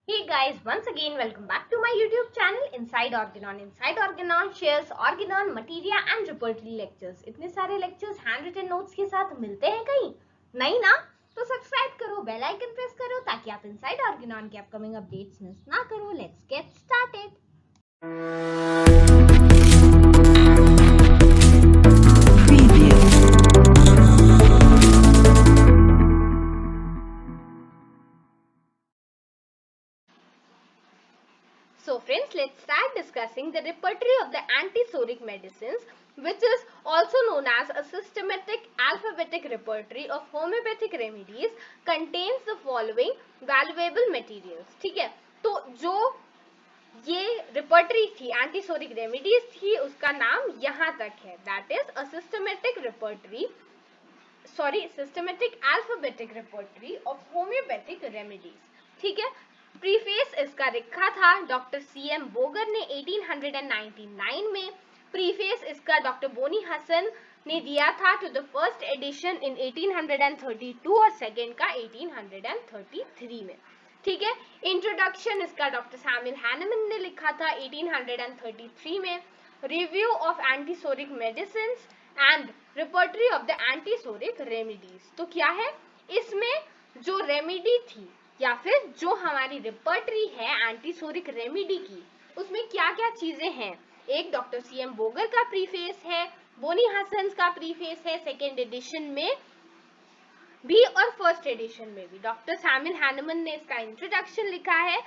Hey guys, once again welcome back to my YouTube channel Inside Organon. Inside Organon shares Organon, Materia and Repertory lectures. इतने सारे lectures handwritten notes के साथ मिलते हैं कहीं? नहीं ना? तो सब्सक्राइब करो, बेल आइकन प्रेस करो ताकि आप Inside Organon के अपकमिंग अपडेट्स मिस ना करो. Let's get started. So friends, let's start discussing the repertory of the antipsoric medicines, which is also known as a systematic alphabetic repertory of homeopathic remedies, contains the following valuable materials. ठीक है, तो जो ये repertory थी antipsoric remedies थी, उसका नाम यहाँ तक है. That is a systematic alphabetic repertory of homeopathic remedies. ठीक है. प्रीफेस इसका लिखा था डॉक्टर सीएम बोगर ने 1899 में. प्रीफेस इसका डॉक्टर बोनी हसन ने दिया था to the first addition in 1832 और सेकेंड का 1833 में. ठीक है. इंट्रोडक्शन इसका डॉक्टर सैमुअल हैनमन ने लिखा था 1833 में. Review of antipsoric medicine and repertory of the antipsoric remedies. तो क्या है इसमें, जो रेमेडी थी या फिर जो हमारी रिपर्टरी है एंटीसोरिक रेमेडी की, उसमें क्या क्या चीजें हैं. एक डॉक्टर सीएम बोगर का प्रीफेस है, बोनी हसन का प्रीफेस है सेकेंड एडिशन में भी और फर्स्ट एडिशन में भी. डॉक्टर सैमुअल हैनमन ने इसका इंट्रोडक्शन लिखा है.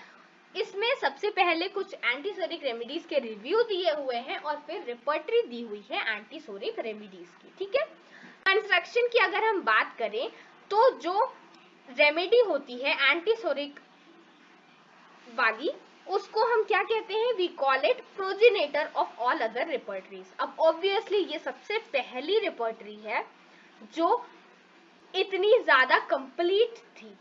इसमें सबसे पहले कुछ एंटीसोरिक रेमेडीज के रिव्यू दिए हुए हैं और फिर रिपर्टरी दी हुई है एंटीसोरिक रेमेडीज की. ठीक है. कंस्ट्रक्शन की अगर हम बात करें तो जो रेमेडी होती है एंटीसोरिक वाली, उसको हम क्या कहते हैं, we call it progenitor of all other repertories. अब ऑब्वियसली ये सबसे पहली रिपर्टरी है जो इतनी ज्यादा कंप्लीट थी,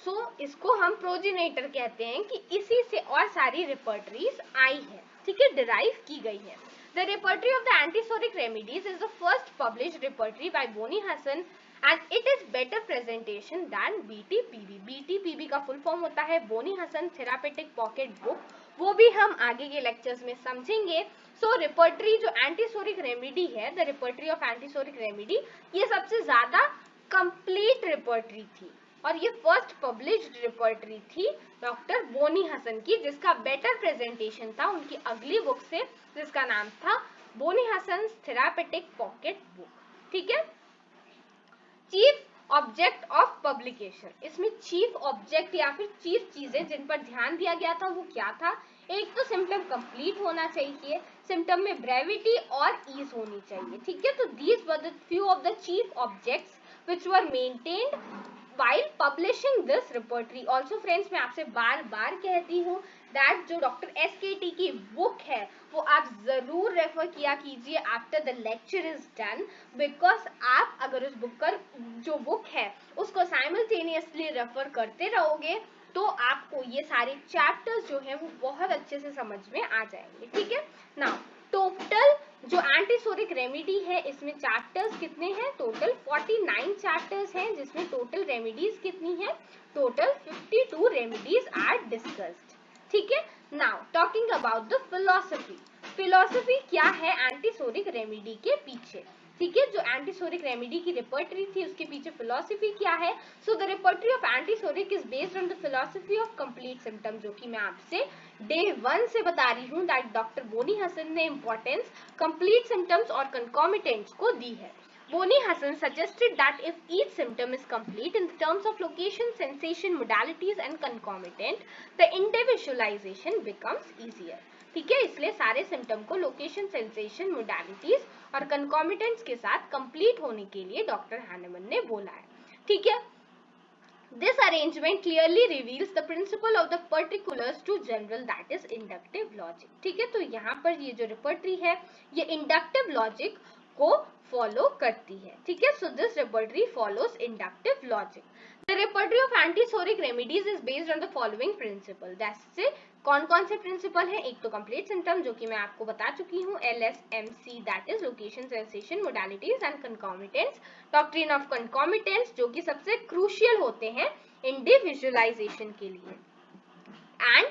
सो इसको हम प्रोजिनेटर कहते हैं कि इसी से और सारी रिपर्टरीज आई है. ठीक है, डिराइव की गई है. The repertory of the antisoric remedies is the first published repertory by Boni Hassan and it is better presentation than BTPB. BTPB का फुल फॉर्म होता है बोनी हसन थेरापेटिक पॉकेट बुक. वो भी हम आगे के लेक्चर्स में समझेंगे. सो रिपर्टरी जो एंटीसोरिक रेमेडी है, the repertory of antipsoric remedy, ये सबसे ज्यादा कंप्लीट रिपर्टरी थी और ये फर्स्ट पब्लिश्ड रिपर्टरी थी डॉक्टर बोनी हसन की, जिसका बेटर प्रेजेंटेशन था उनकी अगली बुक से, जिसका नाम था बोनी हसन थेरापेटिक पॉकेट बुक. ठीक है. चीफ ऑब्जेक्ट ऑफ पब्लिकेशन, इसमें चीफ ऑब्जेक्ट या फिर चीफ चीजें जिन पर ध्यान दिया गया था वो क्या था. एक तो सिम्टम कंप्लीट होना चाहिए, सिम्टम में ब्रेविटी और ईज होनी चाहिए. ठीक है. तो these were the few of the chief objects which were maintained while publishing this repertory. Also friends, मैं आपसे बार बार कहती हूँ that जो डॉक्टर SKT की बुक है वो आप जरूर रेफर किया कीजिए after the lecture is done, because आप अगर उस बुक का जो बुक है उसको साइमल्टेनियसली रेफर करते रहोगे तो आपको ये सारे चैप्टर्स जो है वो बहुत अच्छे से समझ में आ जाएंगे. ठीक है. नाउ टोटल जो एंटीसोरिक रेमेडी है इसमें चैप्टर्स कितने हैं, टोटल 49 चैप्टर्स हैं, जिसमें टोटल रेमेडीज कितनी है, टोटल 52 रेमेडीज आर डिस्कस्ड. ठीक है. Now talking about the philosophy. Philosophy क्या है एंटीसोरिक रेमेडी के पीछे. ठीक है. जो एंटीसोरिक रेमेडी की रिपर्टरी थी उसके पीछे फिलॉसफी क्या है. So the repertory of antipsoric is based on the philosophy of complete symptom, जो कि मैं आपसे डे 1 से बता रही हूँ दैट डॉक्टर बोनी हसन ने इंपॉर्टेंस कंप्लीट सिम्टम्स और कंकॉमिटेंट्स को दी है. Boni Hassan suggested that if each symptom is complete in terms of location, sensation, modalities and concomitant, the individualization becomes easier. ठीक है. इसलिए सारे सिम्टम को लोकेशन, सेंसेशन, मोडालिटीज और कंकॉमिटेंट्स के साथ कंप्लीट होने के लिए डॉक्टर हैनमन ने बोला है. ठीक है. This arrangement clearly reveals the principle of the particulars to general, that is inductive logic. ठीक है. तो यहाँ पर ये जो रिपर्टरी है ये इंडक्टिव लॉजिक को फॉलो करती है. ठीक है. So this repertory follows inductive logic. The repertory of antisoric remedies is based on the following principle. जैसे कौन कौन से प्रिंसिपल है, एक तो कंप्लीट सिम्टम जो कि मैं आपको बता चुकी हूँ, LSMC, that is location, sensation, modalities and concomitants. Doctrine of concomitants जो कि सबसे क्रूशियल होते हैं इंडिविजुअलाइजेशन के लिए. and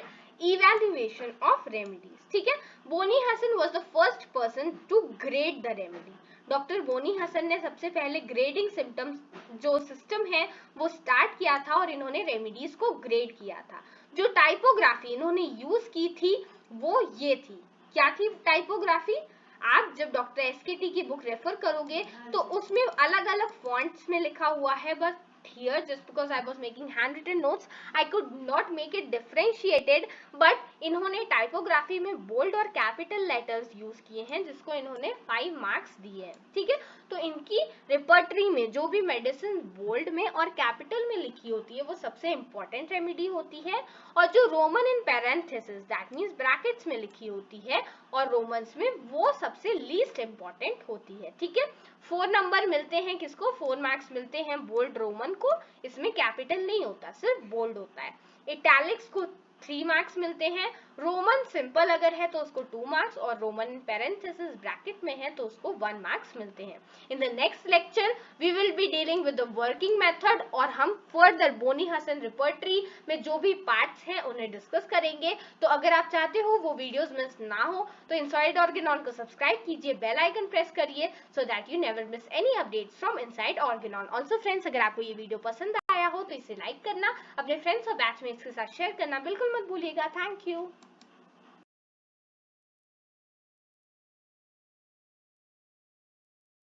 evaluation of remedies. ठीक है, Boenninghausen was the first person to grade the remedy. Doctor Boenninghausen ने सबसे पहले ग्रेडिंग सिम्टम्स जो सिस्टम है वो स्टार्ट किया था और इन्होंने रेमेडीज को ग्रेड किया था. जो टाइपोग्राफी इन्होंने यूज की थी वो ये थी. क्या थी टाइपोग्राफी? आप जब डॉक्टर एसकेटी की बुक रेफर करोगे तो उसमें अलग अलग फॉन्ट्स में लिखा हुआ है, but here just because I was making handwritten notes I could not make it differentiated, but इन्होंने टाइपोग्राफी में बोल्ड और कैपिटल लेटर्स यूज किए हैं जिसको इन्होंने 5 मार्क्स दिए हैं. ठीक है, तो इनकी रिपर्टरी में जो भी मेडिसिन बोल्ड में और कैपिटल में लिखी होती है वो सबसे इंपॉर्टेंट रेमेडी होती है, और जो Roman in parenthesis that means brackets में लिखी होती है और रोमन्स में वो सबसे लीस्ट इंपॉर्टेंट होती है. ठीक है, 4 नंबर मिलते हैं किसको? 4 मार्क्स मिलते हैं बोल्ड रोमन को. इसमें कैपिटल नहीं होता, सिर्फ बोल्ड होता है. इटैलिक्स को 3 मार्क्स मिलते हैं. रोमन सिंपल अगर है तो उसको 2 मार्क्स, और रोमन पैरेंथेसिस ब्रैकेट में है तो उसको 1 मार्क्स मिलते हैं. In the next lecture we will be dealing with the working method, और हम फर्दर बोनी हसन रिपर्टरी में जो भी पार्ट्स हैं उन्हें डिस्कस करेंगे. तो अगर आप चाहते हो वो वीडियोस मिस ना हो तो इनसाइड ऑर्गेनॉन को सब्सक्राइब कीजिए, बेल आइकन प्रेस करिए so that you never miss any updates from inside Organon. Also friends, अगर आपको ये वीडियो पसंद आया हो तो इसे लाइक करना, अपने फ्रेंड्स और बैचमेट्स के साथ शेयर करना बिल्कुल मत भूलिएगा. Thank you.